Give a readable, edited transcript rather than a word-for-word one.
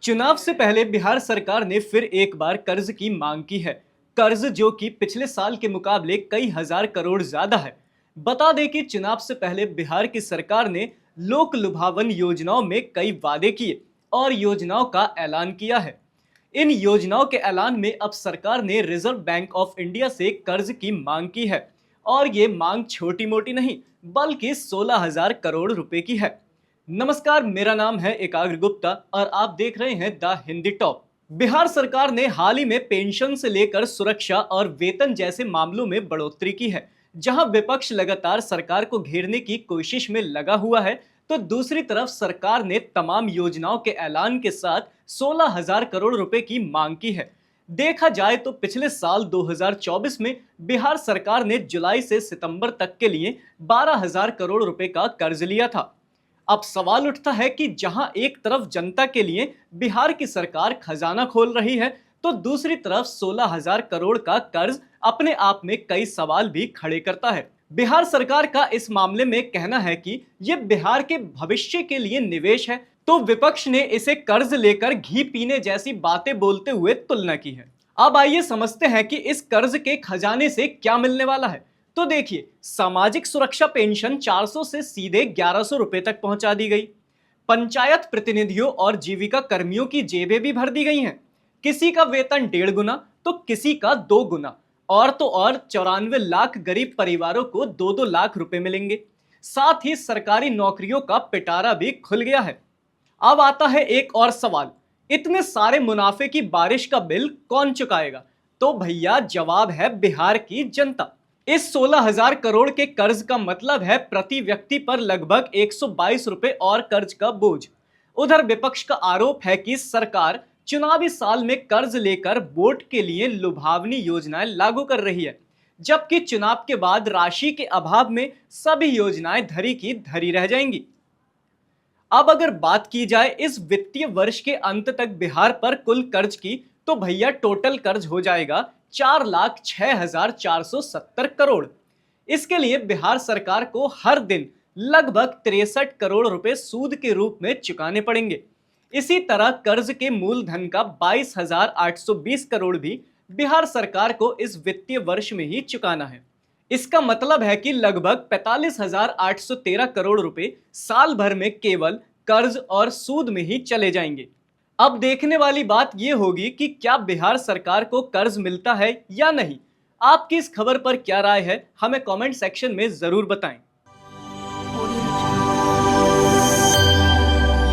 चुनाव से पहले बिहार सरकार ने फिर एक बार कर्ज की मांग की है। कर्ज जो कि पिछले साल के मुकाबले कई हजार करोड़ ज्यादा है। बता दें कि चुनाव से पहले बिहार की सरकार ने लोक लुभावन योजनाओं में कई वादे किए और योजनाओं का ऐलान किया है। इन योजनाओं के ऐलान में अब सरकार ने रिजर्व बैंक ऑफ इंडिया से कर्ज की मांग की है और ये मांग छोटी मोटी नहीं बल्कि 16,000 करोड़ रुपए की है। नमस्कार, मेरा नाम है एकाग्र गुप्ता और आप देख रहे हैं द हिंदी टॉप। बिहार सरकार ने हाल ही में पेंशन से लेकर सुरक्षा और वेतन जैसे मामलों में बढ़ोतरी की है। जहां विपक्ष लगातार सरकार को घेरने की कोशिश में लगा हुआ है, तो दूसरी तरफ सरकार ने तमाम योजनाओं के ऐलान के साथ 16,000 करोड़ रुपए की मांग की है। देखा जाए तो पिछले साल 2024 में बिहार सरकार ने जुलाई से सितंबर तक के लिए 12,000 करोड़ रुपए का कर्ज लिया था। अब सवाल उठता है कि जहां एक तरफ जनता के लिए बिहार की सरकार खजाना खोल रही है, तो दूसरी तरफ 16,000 करोड़ का कर्ज अपने आप में कई सवाल भी खड़े करता है। बिहार सरकार का इस मामले में कहना है कि यह बिहार के भविष्य के लिए निवेश है, तो विपक्ष ने इसे कर्ज लेकर घी पीने जैसी बातें बोलते हुए तुलना की है। अब आइए समझते हैं कि इस कर्ज के खजाने से क्या मिलने वाला है। तो देखिए, सामाजिक सुरक्षा पेंशन 400 से सीधे 1100 रुपए तक पहुंचा दी गई। पंचायत प्रतिनिधियों और जीविका कर्मियों की जेबें भी भर दी गई हैं। किसी का वेतन 1.5 गुना तो किसी का 2 गुना। और तो और 94 लाख गरीब परिवारों को 2-2 लाख रुपए मिलेंगे। साथ ही सरकारी नौकरियों का पिटारा भी खुल गया है। अब आता है एक और सवाल, इतने सारे मुनाफे की बारिश का बिल कौन चुकाएगा? तो भैया, जवाब है बिहार की जनता। इस 16,000 करोड़ के कर्ज का मतलब है प्रति व्यक्ति पर लगभग 122 रुपए और कर्ज का बोझ। उधर विपक्ष का आरोप है कि सरकार चुनावी साल में कर्ज लेकर वोट के लिए लुभावनी योजनाएं लागू कर रही है, जबकि चुनाव के बाद राशि के अभाव में सभी योजनाएं धरी की धरी रह जाएंगी। अब अगर बात की जाए इस वित्तीय वर्ष के अंत तक बिहार पर कुल कर्ज की, तो भैया टोटल कर्ज हो जाएगा 4,06,470 करोड़। इसके लिए बिहार सरकार को हर दिन लगभग 63 करोड़ रुपए सूद के रूप में चुकाने पड़ेंगे। इसी तरह कर्ज के मूलधन का 22,820 करोड़ भी बिहार सरकार को इस वित्तीय वर्ष में ही चुकाना है। इसका मतलब है कि लगभग 45,813 करोड़ रुपए साल भर में केवल कर्ज और सूद में ही चले जाएंगे। अब देखने वाली बात यह होगी कि क्या बिहार सरकार को कर्ज मिलता है या नहीं। आपकी इस खबर पर क्या राय है, हमें कमेंट सेक्शन में जरूर बताएं।